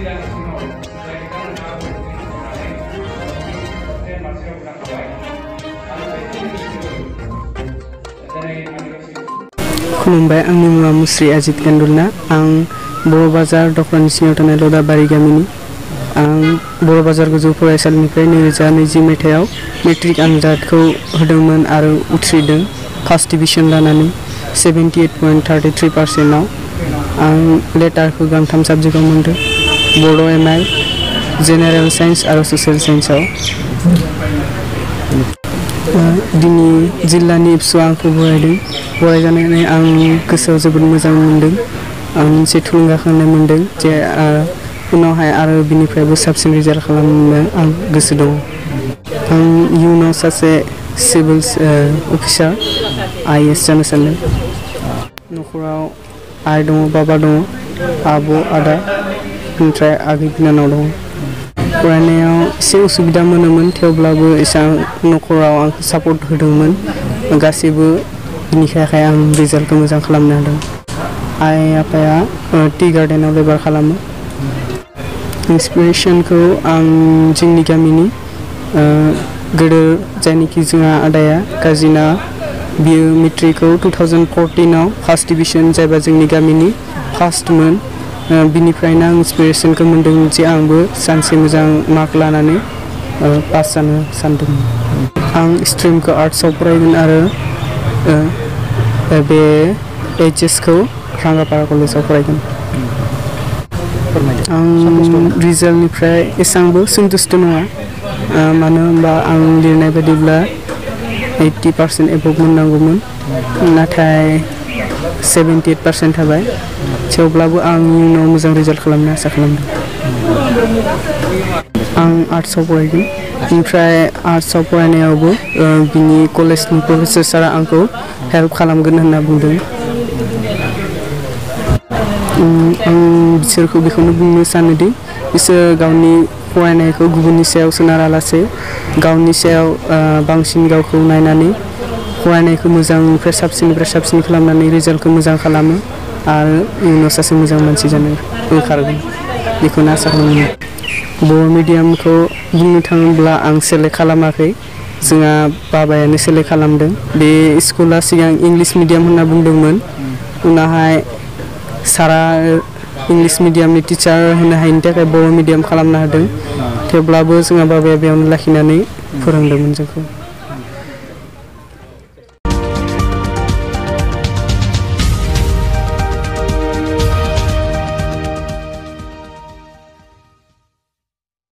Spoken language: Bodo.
खुलुमबाय आंनि मुङा मुस्रि अजित केन्दुलना आं बर' बाजार दखलानि सिङाव थानाय लदाबारि गामिनि आं बर' बाजार गोजौ फरायसालिनिफ्राय 2020 मायथाइयाव मेट्रिक आनजादखौ होदोंमोन आरो उथ्रिदों फार्स्ट डिभिजन लानानै 78.33% आव आं लेटारखौ गांथाम साबजेक्टआव मोनदों बर' एमआइ जेनेरेल साइन्स आरो ससियेल साइन्सआव दिनै जिल्लानि इप्सुआ आंखौ बरायजानानै आं गोसोआव जोबोद मोजां मोनदों आं मोनसे थुलुंगाखांनाय मोनदों जे उनावहाय आरो बिनिफ्रायबो साबसिन रिजाल्ट खालामनो आं गोसो दं आं इयुनाव सासे सिभिल अफिसार आईएएस जानो सानदों न'खराव आइ दङ बाबा दङ आब' आदा ओमफ्राय आगै बिनानाव दङ फरायनायाव एसे उसुबिदा मोनोमोन थेवब्लाबो एसां न'खराव आंखौ सापर्ट होदोंमोन गासैबो बिनिखाय आं रिजाल्टखौ मोजां खालामनो हादों आइ आफाया टि गार्डेनाव लेबार खालामो इन्सपिरेसनखौ आं जोंनि गामिनि गोदो जायनोखि जोंहा आदाया गाजिना बियो मेट्रिकखौ 2014 आव फार्स्ट डिभिजन जायबा जोंनि गामिनि फार्स्टमोन बिनिफ्रायनो आं इन्सपिरेसनखौ मोनदों जे आंबो सानसे मोजां मार्क लानानै पास जानो सानदों आं स्ट्रिमखौ आर्ट्सआव फरायगोन आरो बे एचएसखौ रांगापारा कलेजाव फरायगोन आं रिजाल्टनिफ्राय एसेबांबो सन्तुष्ट नङा मानो होनबा आं लिरनाय बायदिब्ला 80% एबभ मोननांगौमोन नाथाय 78% थाबाय थेवब्लाबो आं इयुनाव मोजां रिजाल्ट खालामनो आसा खालामदों आं आर्ट्सआव फरायगोन ओमफ्राय आर्ट्सआव फरायनायावबो बिनि कलेजनि प्रफेसर सारा आंखौ हेल्प खालामगोन होनना बुंदों आं बिसोरखौ बेखौनो बुंनो सानोदि बिसोर गावनि फरायनायखौ गुबुननि सायाव सोनारालासे गावनि सायाव बांसिन गावखौ नायनानै फरायनायखौ मोजांनिफ्राय साबसिन खालामनानै रिजाल्टखौ मोजां खालामो आरो इयुनाव सासे मोजां मानसि जानो ओंखारगोन बेखौनो आसा खालामो बर' मिडियामखौ बुंनो थाङोब्ला आं सेलेक्ट खालामाखै जोंहा बाबायानो सेलेक्ट खालामदों बे स्कुला सिगां इंलिश मिडियाम होनना बुंदोंमोन उनावहाय सारा इंलिश मिडियामनि टिचार होनो हायिनि थाखाय बर' मिडियाम खालामना होदों थेवब्लाबो जोंहा बाबाया बेयावनो लाखिनानै फोरोंदोंमोन जोंखौ